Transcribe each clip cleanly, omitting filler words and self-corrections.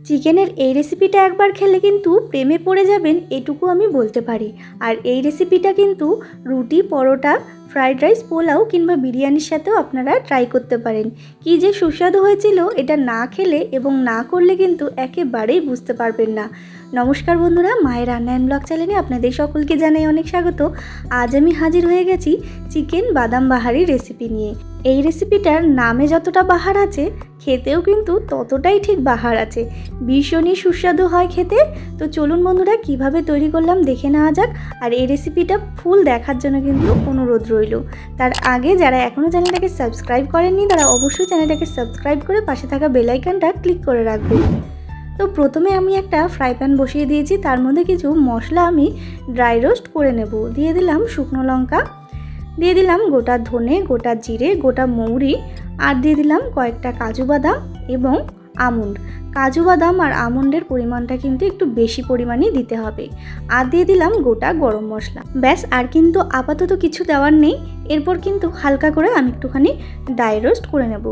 চিকেনের এই রেসিপিটা একবার খেলে কিন্তু প্রেমে পড়ে যাবেন এটুকু আমি বলতে পারি। আর এই রেসিপিটা কিন্তু রুটি, পরোটা, ফ্রাইড রাইস, পোলাও কিংবা বিরিয়ানির সাথেও আপনারা ট্রাই করতে পারেন। কি যে সুস্বাদু হয়েছিল, এটা না খেলে এবং না করলে কিন্তু একেবারেই বুঝতে পারবেন না। নমস্কার বন্ধুরা, মায়ের রান্না অ্যান্ড ব্লগ চ্যানেলে আপনাদের সকলকে জানাই অনেক স্বাগত। আজ আমি হাজির হয়ে গেছি চিকেন বাদাম বাহারি রেসিপি নিয়ে। এই রেসিপিটার নামে যতটা বাহার আছে, খেতেও কিন্তু ততটাই ঠিক বাহার আছে। ভীষণই সুস্বাদু হয় খেতে। তো চলুন বন্ধুরা, কিভাবে তৈরি করলাম দেখে নেওয়া যাক। আর এই রেসিপিটা ফুল দেখার জন্য কিন্তু অনুরোধ রইল। তার আগে যারা এখনও চ্যানেলটাকে সাবস্ক্রাইব করেননি, তারা অবশ্যই চ্যানেলটাকে সাবস্ক্রাইব করে পাশে থাকা বেল আইকনটা ক্লিক করে রাখবেন। তো প্রথমে আমি একটা ফ্রাই প্যান বসিয়ে দিয়েছি, তার মধ্যে কিছু মশলা আমি ড্রাই রোস্ট করে নেব। দিয়ে দিলাম শুকনো লঙ্কা, দিয়ে দিলাম গোটা ধনে, গোটা জিরে, গোটা মৌরি, আর দিয়ে দিলাম কয়েকটা কাজু বাদাম এবং আমন্ড। কাজু বাদাম আর আমন্ডের পরিমাণটা কিন্তু একটু বেশি পরিমাণে দিতে হবে। আর দিয়ে দিলাম গোটা গরম মশলা। ব্যাস, আর কিন্তু আপাতত কিছু দেওয়ার নেই। এরপর কিন্তু হালকা করে আমি একটুখানি ড্রাই রোস্ট করে নেব।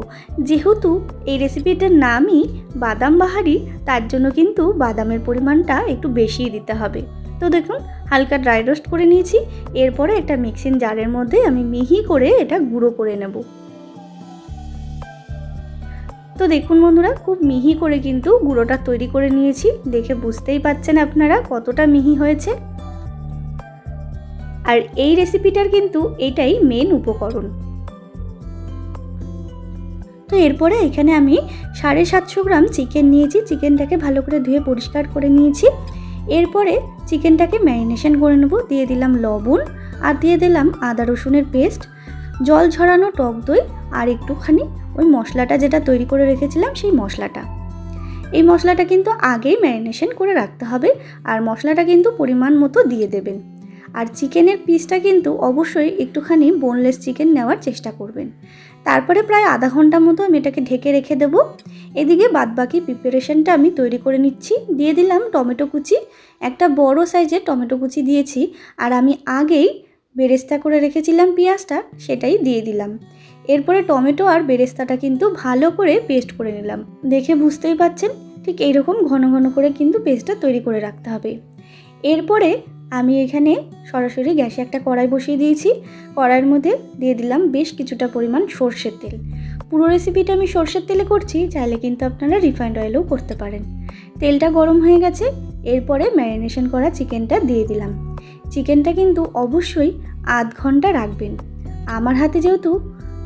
যেহেতু এই রেসিপিটার নামই বাদাম বাহারি, তার জন্য কিন্তু বাদামের পরিমাণটা একটু বেশিই দিতে হবে। তো দেখুন, হালকা ড্রাই রোস্ট করে নিয়েছি। এরপরে একটা মিক্সিং জারের মধ্যে আমি মিহি করে এটা গুঁড়ো করে নেব। তো দেখুন বন্ধুরা, খুব মিহি করে কিন্তু গুঁড়োটা তৈরি করে নিয়েছি। দেখে বুঝতেই পাচ্ছেন আপনারা কতটা মিহি হয়েছে। আর এই রেসিপিটার কিন্তু এটাই মেন উপকরণ। তো এরপরে এখানে আমি 750 গ্রাম চিকেন নিয়েছি। চিকেনটাকে ভালো করে ধুয়ে পরিষ্কার করে নিয়েছি। এরপরে চিকেনটাকে ম্যারিনেশন করে নেব। দিয়ে দিলাম লবণ, আর দিয়ে দিলাম আদা রসুনের পেস্ট, জল ঝরানো টক দই, আর একটুখানি ওই মশলাটা যেটা তৈরি করে রেখেছিলাম সেই মশলাটা। এই মশলাটা কিন্তু আগেই ম্যারিনেশন করে রাখতে হবে, আর মশলাটা কিন্তু পরিমাণ মতো দিয়ে দেবেন। আর চিকেনের পিসটা কিন্তু অবশ্যই একটুখানি বোনলেস চিকেন নেওয়ার চেষ্টা করবেন। তারপরে প্রায় আধা ঘন্টা মতো আমি এটাকে ঢেকে রেখে দেবো। এদিকে বাদবাকি প্রিপারেশনটা আমি তৈরি করে নিচ্ছি। দিয়ে দিলাম টমেটো কুচি, একটা বড় সাইজের টমেটো কুচি দিয়েছি। আর আমি আগেই বেরেস্তা করে রেখেছিলাম পেঁয়াজটা, সেটাই দিয়ে দিলাম। এরপরে টমেটো আর বেরেস্তাটা কিন্তু ভালো করে পেস্ট করে নিলাম। দেখে বুঝতেই পাচ্ছেন, ঠিক এইরকম ঘন ঘন করে কিন্তু পেস্টটা তৈরি করে রাখতে হবে। এরপরে আমি এখানে সরাসরি গ্যাসে একটা কড়াই বসিয়ে দিয়েছি। কড়াইয়ের মধ্যে দিয়ে দিলাম বেশ কিছুটা পরিমাণ সর্ষের তেল। পুরো রেসিপিটা আমি সর্ষের তেলে করছি, চাইলে কিন্তু আপনারা রিফাইন্ড অয়েলও করতে পারেন। তেলটা গরম হয়ে গেছে। এরপরে ম্যারিনেশন করা চিকেনটা দিয়ে দিলাম। চিকেনটা কিন্তু অবশ্যই আধ ঘন্টা রাখবেন। আমার হাতে যেহেতু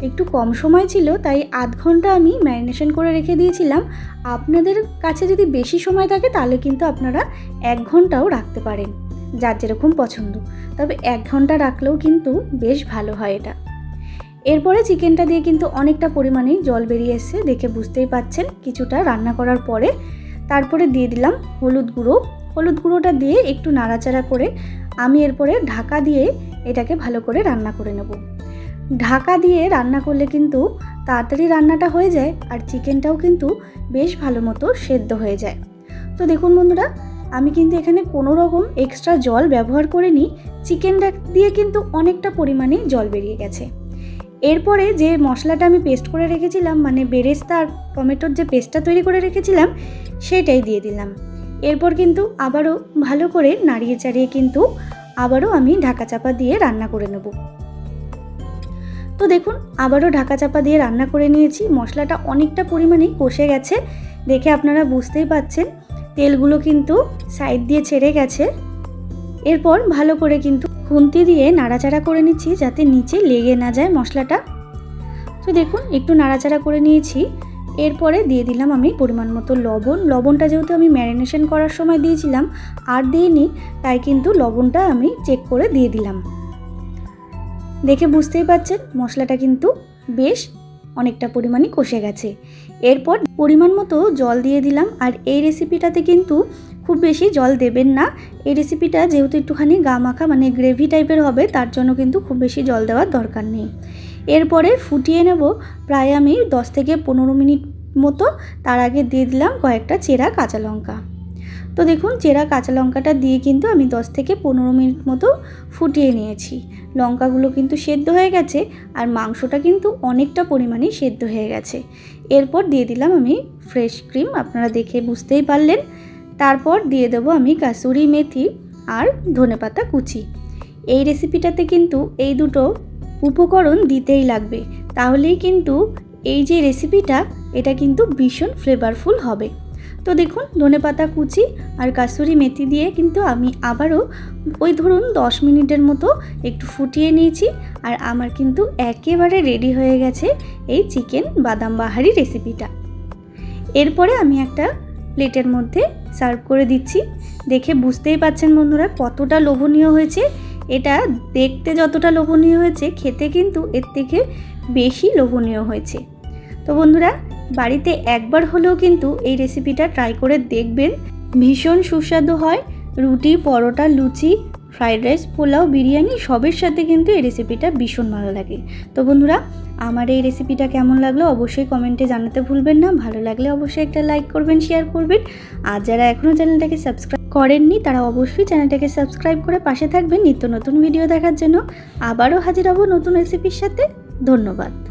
একটু কম সময় ছিল, তাই আধ ঘন্টা আমি ম্যারিনেশন করে রেখে দিয়েছিলাম। আপনাদের কাছে যদি বেশি সময় থাকে তাহলে কিন্তু আপনারা 1 ঘন্টাও রাখতে পারেন, যার যেরকম পছন্দ। তবে 1 ঘন্টা রাখলেও কিন্তু বেশ ভালো হয় এটা। এরপরে চিকেনটা দিয়ে কিন্তু অনেকটা পরিমাণে জল বেরিয়ে এসছে, দেখে বুঝতেই পাচ্ছেন কিছুটা রান্না করার পরে। তারপরে দিয়ে দিলাম হলুদ গুঁড়ো। হলুদ গুঁড়োটা দিয়ে একটু নাড়াচাড়া করে আমি এরপরে ঢাকা দিয়ে এটাকে ভালো করে রান্না করে নেব। ঢাকা দিয়ে রান্না করলে কিন্তু তাড়াতাড়ি রান্নাটা হয়ে যায়, আর চিকেনটাও কিন্তু বেশ ভালো মতো সেদ্ধ হয়ে যায়। তো দেখুন বন্ধুরা, আমি কিন্তু এখানে কোনো রকম এক্সট্রা জল ব্যবহার করিনি। চিকেনটা দিয়ে কিন্তু অনেকটা পরিমাণে জল বেরিয়ে গেছে। এরপরে যে মশলাটা আমি পেস্ট করে রেখেছিলাম, মানে বেরেস্তা আর টমেটোর যে পেস্টটা তৈরি করে রেখেছিলাম, সেটাই দিয়ে দিলাম। এরপর কিন্তু আবারও ভালো করে নাড়িয়ে চাড়িয়ে কিন্তু আবারও আমি ঢাকা চাপা দিয়ে রান্না করে নেব। তো দেখুন, আবারও ঢাকা চাপা দিয়ে রান্না করে নিয়েছি। মশলাটা অনেকটা পরিমাণে কষে গেছে, দেখে আপনারা বুঝতেই পাচ্ছেন। তেলগুলো কিন্তু সাইড দিয়ে ছেড়ে গেছে। এরপর ভালো করে কিন্তু খুন্তি দিয়ে নাড়াচাড়া করে নিচ্ছি, যাতে নিচে লেগে না যায় মশলাটা। তো দেখুন, একটু নাড়াচাড়া করে নিয়েছি। এরপরে দিয়ে দিলাম আমি পরিমাণ মতো লবণ। লবণটা যেহেতু আমি ম্যারিনেশন করার সময় দিয়েছিলাম আর দিইনি, তাই কিন্তু লবণটা আমি চেক করে দিয়ে দিলাম। দেখে বুঝতেই পাচ্ছেন মশলাটা কিন্তু বেশ অনেকটা পরিমাণে কষে গেছে। এরপর পরিমাণ মতো জল দিয়ে দিলাম। আর এই রেসিপিটাতে কিন্তু খুব বেশি জল দেবেন না। এই রেসিপিটা যেহেতু একটুখানি গা মাখা, মানে গ্রেভি টাইপের হবে, তার জন্য কিন্তু খুব বেশি জল দেওয়ার দরকার নেই। এরপরে ফুটিয়ে নেব প্রায় আমি 10 থেকে 15 মিনিট মতো। তার আগে দিয়ে দিলাম কয়েকটা চেরা কাঁচা লঙ্কা। তো দেখুন চেরা কাঁচা লঙ্কাটা দিয়ে কিন্তু আমি 10 থেকে 15 মিনিট মতো ফুটিয়ে নিয়েছি। লঙ্কাগুলো কিন্তু সেদ্ধ হয়ে গেছে আর মাংসটা কিন্তু অনেকটা পরিমাণে সেদ্ধ হয়ে গেছে। এরপর দিয়ে দিলাম আমি ফ্রেশ ক্রিম, আপনারা দেখে বুঝতেই পারলেন। তারপর দিয়ে দেবো আমি কাসুরি মেথি আর ধনেপাতা কুচি। এই রেসিপিটাতে কিন্তু এই দুটো উপকরণ দিতেই লাগবে, তাহলেই কিন্তু এই যে রেসিপিটা এটা কিন্তু ভীষণ ফ্লেভারফুল হবে। তো দেখুন ধনেপাতা কুচি আর কাসুরি মেথি দিয়ে কিন্তু আমি আবারও ওই ধরুন 10 মিনিটের মতো একটু ফুটিয়ে নিয়েছি। আর আমার কিন্তু একেবারে রেডি হয়ে গেছে এই চিকেন বাদাম বাহারি রেসিপিটা। এরপরে আমি একটা প্লেটের মধ্যে সার্ভ করে দিচ্ছি। দেখে বুঝতেই পাচ্ছেন বন্ধুরা কতটা লোভনীয় হয়েছে। এটা দেখতে যতটা লোভনীয় হয়েছে খেতে কিন্তু এর থেকে বেশি লোভনীয় হয়েছে। তো বন্ধুরা বাড়িতে একবার হলেও কিন্তু এই রেসিপিটা ট্রাই করে দেখবেন, ভীষণ সুস্বাদু হয়। রুটি, পরোটা, লুচি, ফ্রাইড রাইস, পোলাও, বিরিয়ানি সবের সাথে কিন্তু এই রেসিপিটা ভীষণ ভালো লাগে। তো বন্ধুরা আমার এই রেসিপিটা কেমন লাগলো অবশ্যই কমেন্টে জানাতে ভুলবেন না। ভালো লাগলে অবশ্যই একটা লাইক করবেন, শেয়ার করবেন। আর যারা এখনও চ্যানেলটাকে সাবস্ক্রাইব করেননি তারা অবশ্যই চ্যানেলটাকে সাবস্ক্রাইব করে পাশে থাকবেন নিত্য নতুন ভিডিও দেখার জন্য। আবারও হাজির হব নতুন রেসিপির সাথে। ধন্যবাদ।